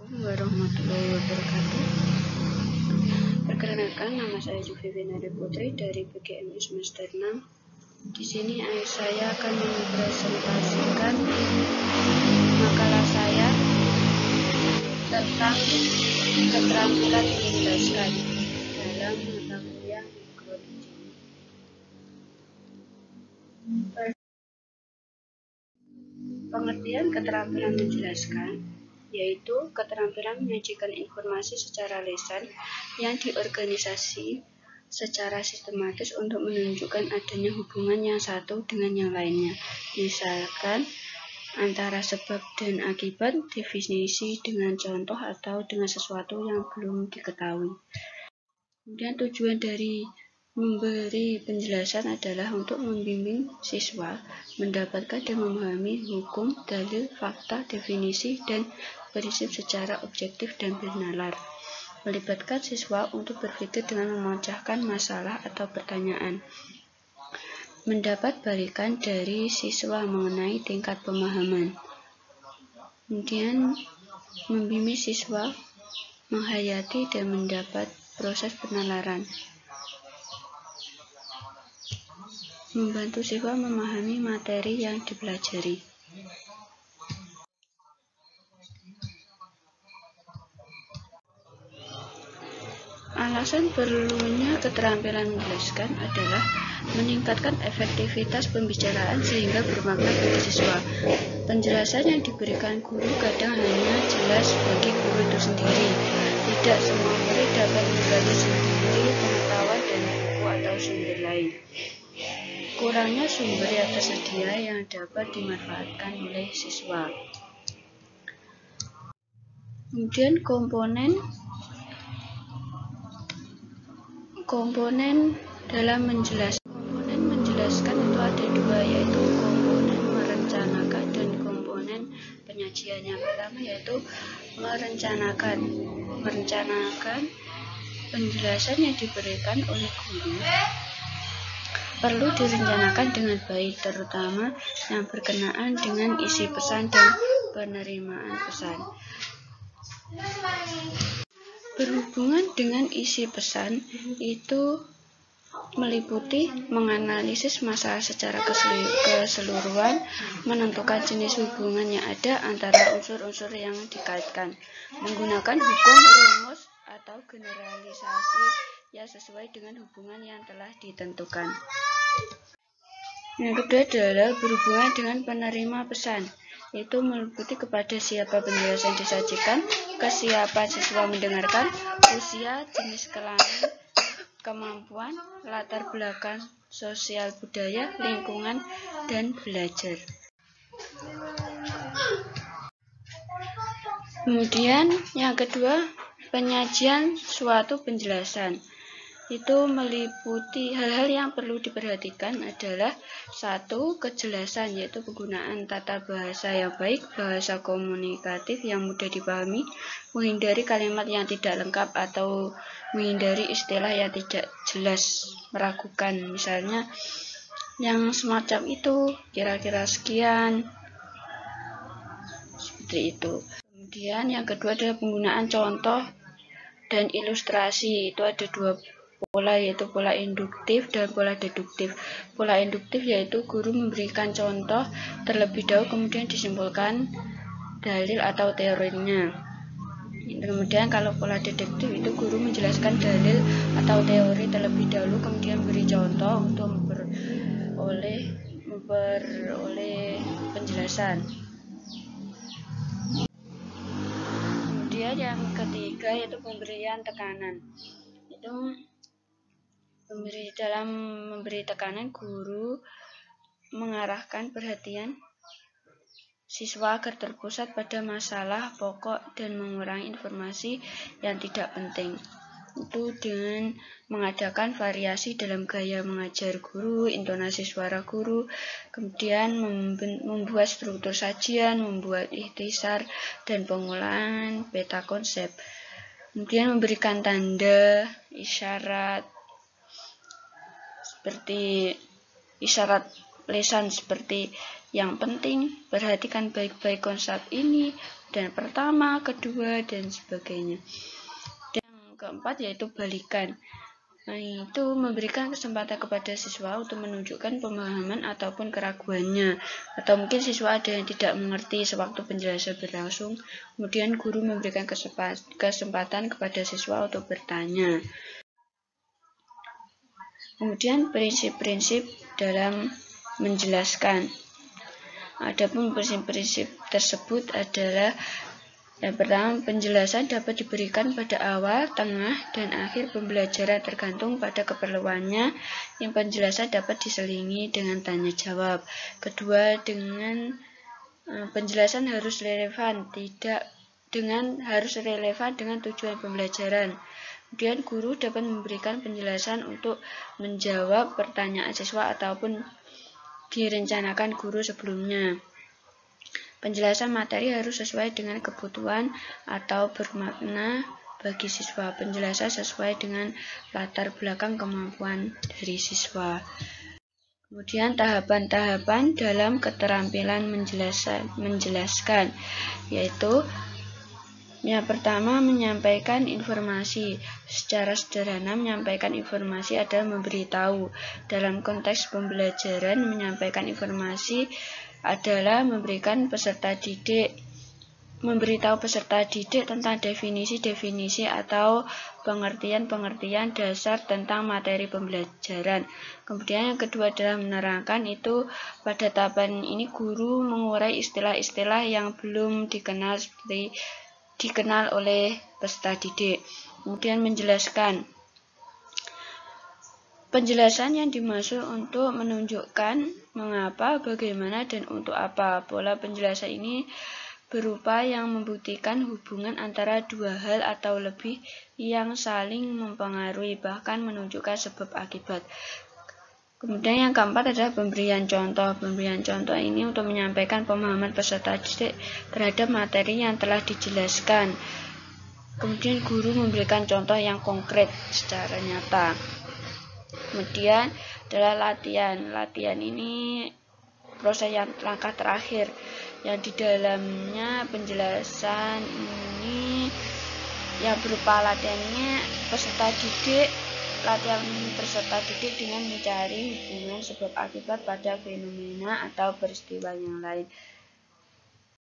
Warahmatullahi wabarakatuh. Perkenalkan, nama saya Juvi Vinari Putri dari PGMI semester 6. Di sini saya akan mempresentasikan makalah saya tentang keterampilan menjelaskan dalam mata kuliah mikrobiologi. Pengertian keterampilan menjelaskan yaitu keterampilan menyajikan informasi secara lisan yang diorganisasi secara sistematis untuk menunjukkan adanya hubungan yang satu dengan yang lainnya, misalkan antara sebab dan akibat, definisi dengan contoh, atau dengan sesuatu yang belum diketahui. Kemudian tujuan dari memberi penjelasan adalah untuk membimbing siswa mendapatkan dan memahami hukum, dalil, fakta, definisi, dan prinsip secara objektif dan bernalar. Melibatkan siswa untuk berpikir dengan memecahkan masalah atau pertanyaan. Mendapat balikan dari siswa mengenai tingkat pemahaman. Kemudian membimbing siswa menghayati dan mendapat proses penalaran. Membantu siswa memahami materi yang dipelajari. Alasan perlunya keterampilan menjelaskan adalah meningkatkan efektivitas pembicaraan sehingga bermakna bagi siswa. Penjelasan yang diberikan guru kadang hanya jelas bagi guru itu sendiri. Tidak semua murid dapat menggali sendiri pengetahuan dari buku atau sumber lain. Kurangnya sumber yang tersedia yang dapat dimanfaatkan oleh siswa. Kemudian komponen dalam menjelaskan. Komponen menjelaskan itu ada dua, yaitu komponen merencanakan dan komponen penyajian. Yang pertama yaitu merencanakan. Merencanakan penjelasan yang diberikan oleh guru perlu direncanakan dengan baik, terutama yang berkenaan dengan isi pesan dan penerimaan pesan. Berhubungan dengan isi pesan itu meliputi menganalisis masalah secara keseluruhan, menentukan jenis hubungan yang ada antara unsur-unsur yang dikaitkan, menggunakan hukum, rumus, atau generalisasi yang sesuai dengan hubungan yang telah ditentukan. Yang kedua adalah berhubungan dengan penerima pesan, yaitu meliputi kepada siapa penjelasan disajikan, kesiapan siswa mendengarkan, usia, jenis kelamin, kemampuan, latar belakang sosial budaya, lingkungan, dan belajar. Kemudian yang kedua, penyajian suatu penjelasan. Itu meliputi hal-hal yang perlu diperhatikan adalah satu, kejelasan, yaitu penggunaan tata bahasa yang baik, bahasa komunikatif yang mudah dipahami, menghindari kalimat yang tidak lengkap atau menghindari istilah yang tidak jelas, meragukan, misalnya yang semacam itu, kira-kira sekian, seperti itu. Kemudian yang kedua adalah penggunaan contoh dan ilustrasi. Itu ada dua pola, yaitu pola induktif dan pola deduktif. Pola induktif yaitu guru memberikan contoh terlebih dahulu, kemudian disimpulkan dalil atau teorinya. Kemudian kalau pola deduktif itu guru menjelaskan dalil atau teori terlebih dahulu, kemudian beri contoh untuk memperoleh penjelasan. Kemudian yang ketiga yaitu pemberian tekanan. Itu dalam memberi tekanan, guru mengarahkan perhatian siswa agar terpusat pada masalah pokok dan mengurangi informasi yang tidak penting. Itu dengan mengadakan variasi dalam gaya mengajar guru, intonasi suara guru, kemudian membuat struktur sajian, membuat ikhtisar dan pengolahan peta konsep. Kemudian memberikan tanda, isyarat, seperti isyarat lisan seperti Yang penting, perhatikan baik-baik konsep ini, dan pertama, kedua, dan sebagainya. Dan yang keempat yaitu balikan. Itu memberikan kesempatan kepada siswa untuk menunjukkan pemahaman ataupun keraguannya. Atau mungkin siswa ada yang tidak mengerti sewaktu penjelasan berlangsung, kemudian guru memberikan kesempatan kepada siswa untuk bertanya. Kemudian prinsip-prinsip dalam menjelaskan. Adapun prinsip-prinsip tersebut adalah yang pertama, penjelasan dapat diberikan pada awal, tengah, dan akhir pembelajaran tergantung pada keperluannya. Yang penjelasan dapat diselingi dengan tanya jawab. Kedua, penjelasan harus relevan dengan tujuan pembelajaran. Kemudian guru dapat memberikan penjelasan untuk menjawab pertanyaan siswa ataupun direncanakan guru sebelumnya. Penjelasan materi harus sesuai dengan kebutuhan atau bermakna bagi siswa. Penjelasan sesuai dengan latar belakang kemampuan dari siswa. Kemudian tahapan-tahapan dalam keterampilan menjelaskan, yaitu yang pertama, menyampaikan informasi. Secara sederhana, menyampaikan informasi adalah memberitahu. Dalam konteks pembelajaran, menyampaikan informasi adalah memberitahu peserta didik tentang definisi-definisi atau pengertian-pengertian dasar tentang materi pembelajaran. Kemudian yang kedua adalah menerangkan. Itu pada tahapan ini guru mengurai istilah-istilah yang belum dikenal oleh peserta didik. Kemudian menjelaskan. Penjelasan yang dimaksud untuk menunjukkan mengapa, bagaimana, dan untuk apa. Pola penjelasan ini berupa yang membuktikan hubungan antara dua hal atau lebih yang saling mempengaruhi, bahkan menunjukkan sebab akibat. Kemudian yang keempat adalah pemberian contoh. Pemberian contoh ini untuk menyampaikan pemahaman peserta didik terhadap materi yang telah dijelaskan. Kemudian guru memberikan contoh yang konkret secara nyata. Kemudian adalah latihan. Latihan ini proses yang langkah terakhir yang di dalamnya penjelasan ini yang berupa latihannya latihan peserta didik dengan mencari hubungan sebab akibat pada fenomena atau peristiwa yang lain.